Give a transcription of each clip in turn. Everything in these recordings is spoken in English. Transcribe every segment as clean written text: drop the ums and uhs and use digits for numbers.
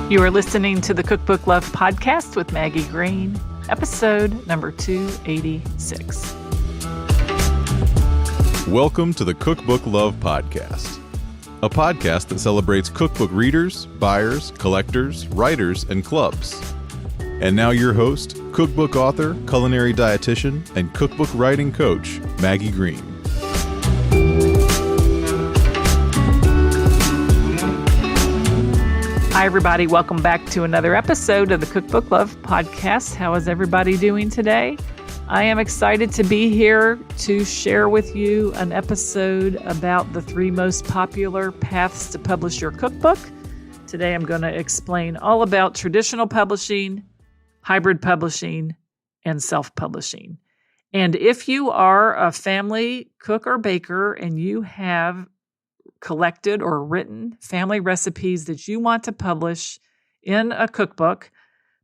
You are listening to the Cookbook Love Podcast with Maggie Green, episode number 286. Welcome to the Cookbook Love Podcast, a podcast that celebrates cookbook readers, buyers, collectors, writers, and clubs. And now your host, cookbook author, culinary dietitian, and cookbook writing coach, Maggie Green. Hi, everybody. Welcome back to another episode of the Cookbook Love Podcast. How is everybody doing today? I am excited to be here to share with you an episode about the 3 most popular paths to publish your cookbook. Today, I'm going to explain all about traditional publishing, hybrid publishing, and self-publishing. And if you are a family cook or baker and you have collected or written family recipes that you want to publish in a cookbook,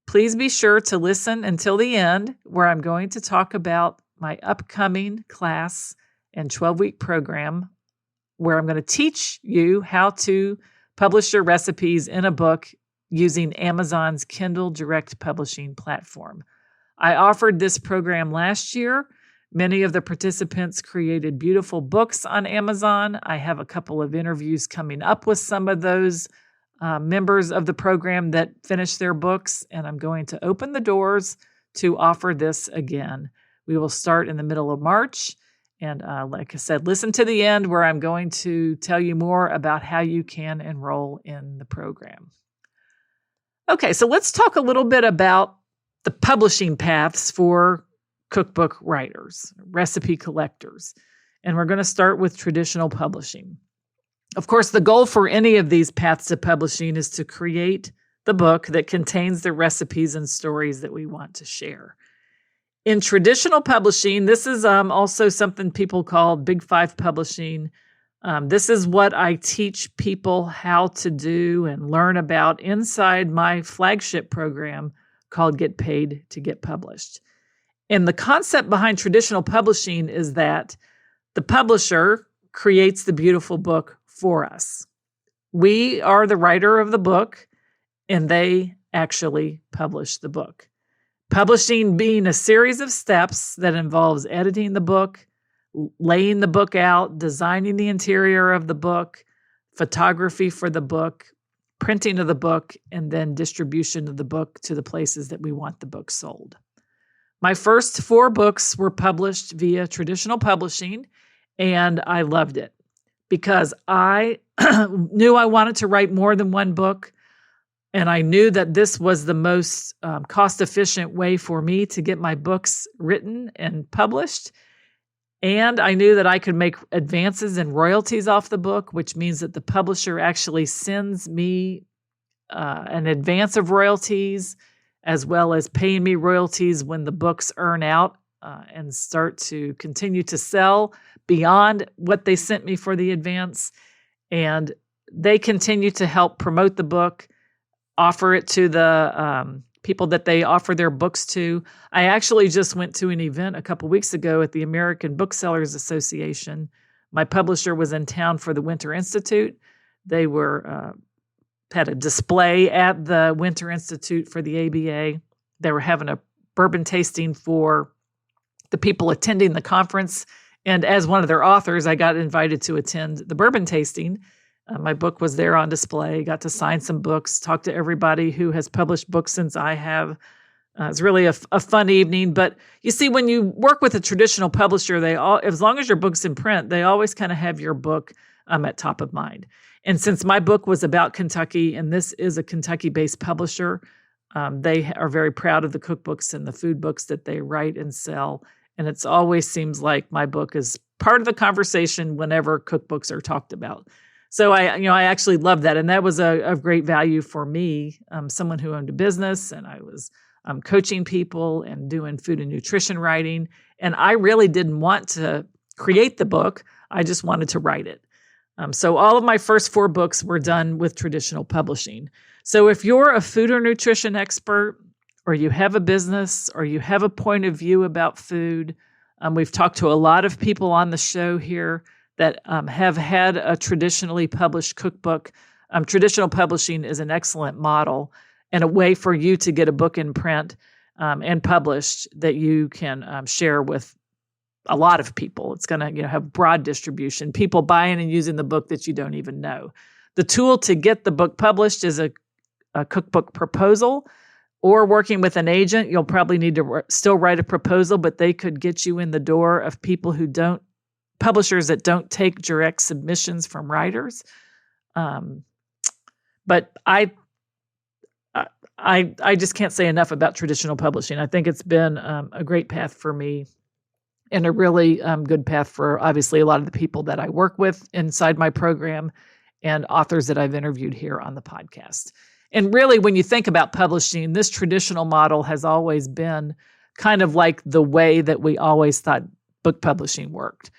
please be sure to listen until the end, where I'm going to talk about my upcoming class and 12-week program, where I'm going to teach you how to publish your recipes in a book using Amazon's Kindle Direct Publishing platform. I offered this program last year. Many of the participants created beautiful books on Amazon. I have a couple of interviews coming up with some of those members of the program that finished their books, and I'm going to open the doors to offer this again. We will start in the middle of March, and like I said, listen to the end where I'm going to tell you more about how you can enroll in the program. Okay, so let's talk a little bit about the publishing paths for cookbook writers, recipe collectors. And we're going to start with traditional publishing. Of course, the goal for any of these paths to publishing is to create the book that contains the recipes and stories that we want to share. In traditional publishing, this is also something people call Big 5 publishing. This is what I teach people how to do and learn about inside my flagship program called Get Paid to Get Published. And the concept behind traditional publishing is that the publisher creates the beautiful book for us. We are the writer of the book, and they actually publish the book. Publishing being a series of steps that involves editing the book, laying the book out, designing the interior of the book, photography for the book, printing of the book, and then distribution of the book to the places that we want the book sold. My first 4 books were published via traditional publishing, and I loved it because I knew I wanted to write more than one book, and I knew that this was the most cost-efficient way for me to get my books written and published. And I knew that I could make advances in royalties off the book, which means that the publisher actually sends me an advance of royalties, as well as paying me royalties when the books earn out and start to continue to sell beyond what they sent me for the advance. And they continue to help promote the book, offer it to the people that they offer their books to. I actually just went to an event a couple weeks ago at the American Booksellers Association. My publisher was in town for the Winter Institute. They had a display at the Winter Institute for the ABA. They were having a bourbon tasting for the people attending the conference. And as one of their authors, I got invited to attend the bourbon tasting. My book was there on display, got to sign some books, talk to everybody who has published books since I have. It's really a fun evening. But you see, when you work with a traditional publisher, as long as your book's in print, they always kind of have your book at top of mind. And since my book was about Kentucky, and this is a Kentucky-based publisher, they are very proud of the cookbooks and the food books that they write and sell. And it always seems like my book is part of the conversation whenever cookbooks are talked about. So I actually love that. And that was a great value for me, someone who owned a business, and I was coaching people and doing food and nutrition writing. And I really didn't want to create the book. I just wanted to write it. So all of my first 4 books were done with traditional publishing. So if you're a food or nutrition expert, or you have a business, or you have a point of view about food, we've talked to a lot of people on the show here that have had a traditionally published cookbook. Traditional publishing is an excellent model and a way for you to get a book in print and published that you can share with a lot of people. It's going to have broad distribution, people buying and using the book that you don't even know. The tool to get the book published is a cookbook proposal, or working with an agent. You'll probably need to still write a proposal, but they could get you in the door of publishers that don't take direct submissions from writers. But I just can't say enough about traditional publishing. I think it's been a great path for me, and a really good path for, obviously, a lot of the people that I work with inside my program and authors that I've interviewed here on the podcast. And really, when you think about publishing, this traditional model has always been kind of like the way that we always thought book publishing worked.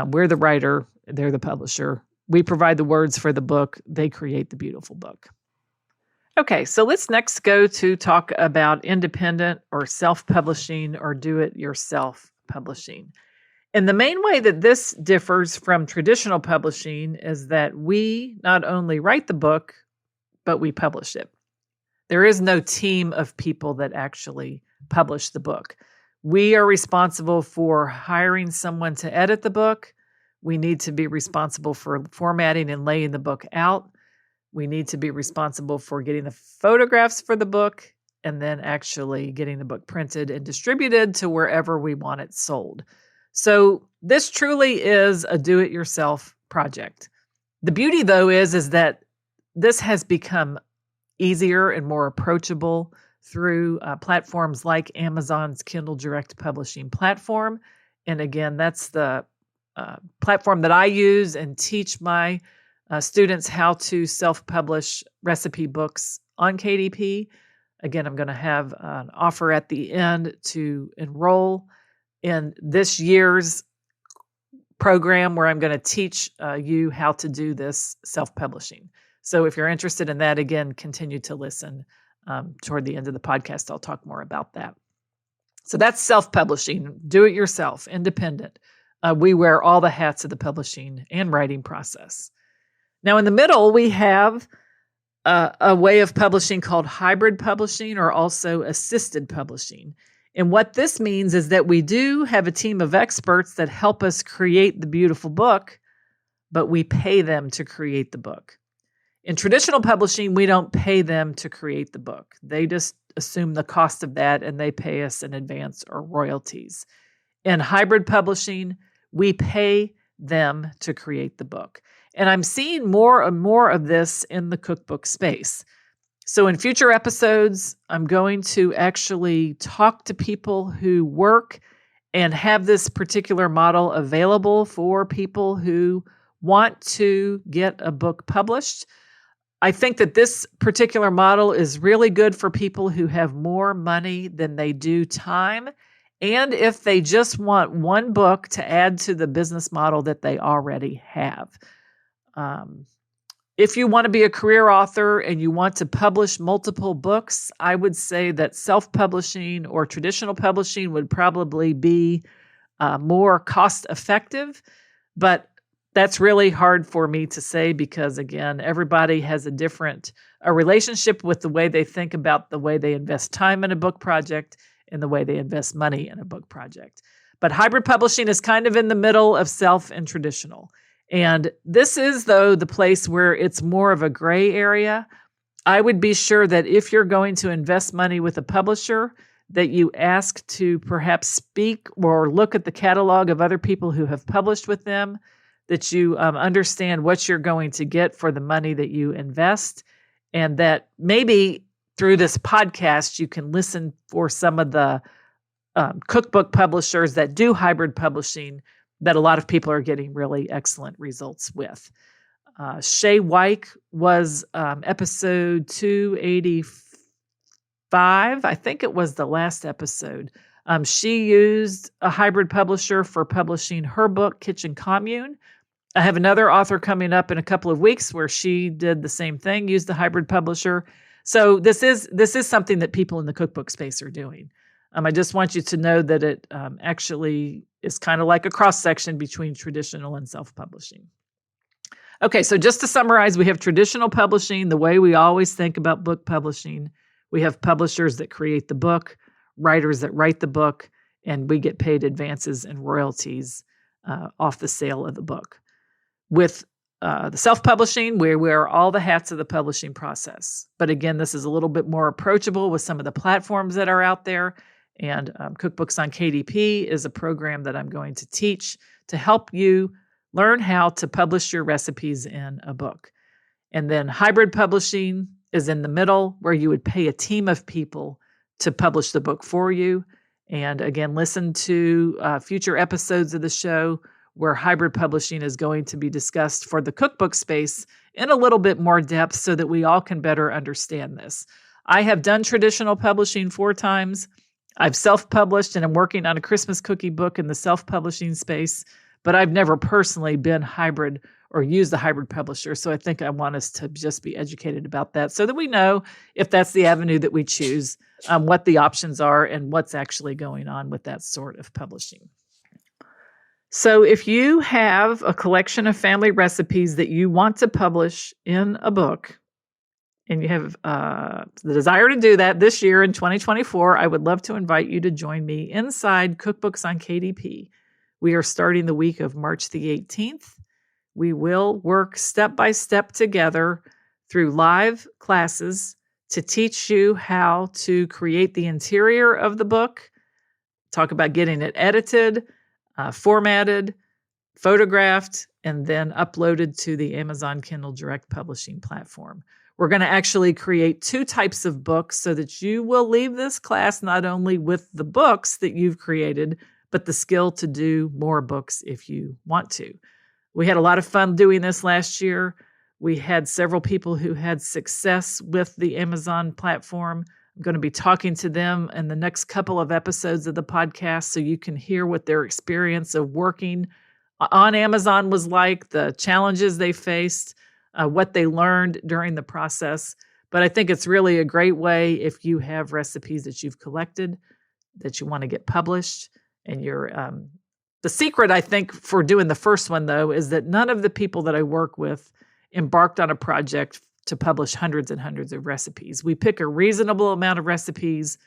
We're the writer, they're the publisher. We provide the words for the book, they create the beautiful book. Okay, so let's next go to talk about independent or self-publishing or do-it-yourself publishing. And the main way that this differs from traditional publishing is that we not only write the book, but we publish it. There is no team of people that actually publish the book. We are responsible for hiring someone to edit the book. We need to be responsible for formatting and laying the book out. We need to be responsible for getting the photographs for the book and then actually getting the book printed and distributed to wherever we want it sold. So this truly is a do-it-yourself project. The beauty, though, is that this has become easier and more approachable through platforms like Amazon's Kindle Direct Publishing platform. And again, that's the platform that I use and teach my students how to self-publish recipe books on KDP. Again, I'm going to have an offer at the end to enroll in this year's program where I'm going to teach you how to do this self-publishing. So if you're interested in that, again, continue to listen. Toward the end of the podcast, I'll talk more about that. So that's self-publishing, do-it-yourself, independent. We wear all the hats of the publishing and writing process. Now, in the middle, we have a way of publishing called hybrid publishing, or also assisted publishing. And what this means is that we do have a team of experts that help us create the beautiful book, but we pay them to create the book. In traditional publishing, we don't pay them to create the book. They just assume the cost of that and they pay us in advance or royalties. In hybrid publishing, we pay them to create the book. And I'm seeing more and more of this in the cookbook space. So in future episodes, I'm going to actually talk to people who work and have this particular model available for people who want to get a book published. I think that this particular model is really good for people who have more money than they do time, and if they just want one book to add to the business model that they already have. If you want to be a career author and you want to publish multiple books, I would say that self-publishing or traditional publishing would probably be more cost-effective, but that's really hard for me to say because, again, everybody has a different relationship with the way they think about the way they invest time in a book project and the way they invest money in a book project. But hybrid publishing is kind of in the middle of self and traditional. And this is, though, the place where it's more of a gray area. I would be sure that if you're going to invest money with a publisher, that you ask to perhaps speak or look at the catalog of other people who have published with them, that you understand what you're going to get for the money that you invest, and that maybe through this podcast, you can listen for some of the cookbook publishers that do hybrid publishing that a lot of people are getting really excellent results with. Shay Wyke was episode 285. I think it was the last episode. She used a hybrid publisher for publishing her book, Kitchen Commune. I have another author coming up in a couple of weeks where she did the same thing, used the hybrid publisher. So this is something that people in the cookbook space are doing. I just want you to know that it actually is kind of like a cross-section between traditional and self-publishing. Okay, so just to summarize, we have traditional publishing, the way we always think about book publishing. We have publishers that create the book, writers that write the book, and we get paid advances and royalties off the sale of the book. With the self-publishing, we wear all the hats of the publishing process. But again, this is a little bit more approachable with some of the platforms that are out there. And Cookbooks on KDP is a program that I'm going to teach to help you learn how to publish your recipes in a book. And then hybrid publishing is in the middle, where you would pay a team of people to publish the book for you. And again, listen to future episodes of the show where hybrid publishing is going to be discussed for the cookbook space in a little bit more depth so that we all can better understand this. I have done traditional publishing 4 times. I've self-published and I'm working on a Christmas cookie book in the self-publishing space, but I've never personally been hybrid or used a hybrid publisher. So I think I want us to just be educated about that so that we know if that's the avenue that we choose, what the options are and what's actually going on with that sort of publishing. So if you have a collection of family recipes that you want to publish in a book, and you have the desire to do that this year in 2024, I would love to invite you to join me inside Cookbooks on KDP. We are starting the week of March the 18th. We will work step by step together through live classes to teach you how to create the interior of the book, talk about getting it edited, formatted, photographed, and then uploaded to the Amazon Kindle Direct Publishing platform. We're going to actually create 2 types of books so that you will leave this class not only with the books that you've created, but the skill to do more books if you want to. We had a lot of fun doing this last year. We had several people who had success with the Amazon platform. I'm going to be talking to them in the next couple of episodes of the podcast so you can hear what their experience of working on Amazon was like, the challenges they faced, what they learned during the process. But I think it's really a great way if you have recipes that you've collected that you want to get published. And you're the secret, I think, for doing the first one, though, is that none of the people that I work with embarked on a project to publish hundreds and hundreds of recipes. We pick a reasonable amount of recipes,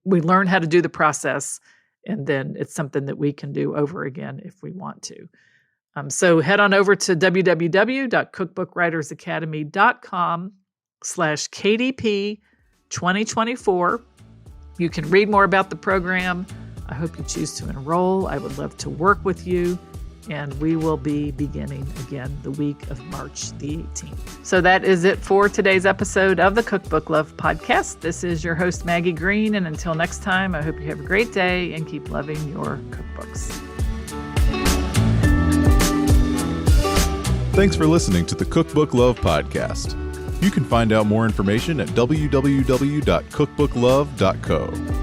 we learn how to do the process, and then it's something that we can do over again if we want to. So head on over to www.cookbookwritersacademy.com/KDP 2024. You can read more about the program. I hope you choose to enroll. I would love to work with you. And we will be beginning again the week of March the 18th. So that is it for today's episode of the Cookbook Love Podcast. This is your host, Maggie Green. And until next time, I hope you have a great day and keep loving your cookbooks. Thanks for listening to the Cookbook Love Podcast. You can find out more information at www.cookbooklove.co.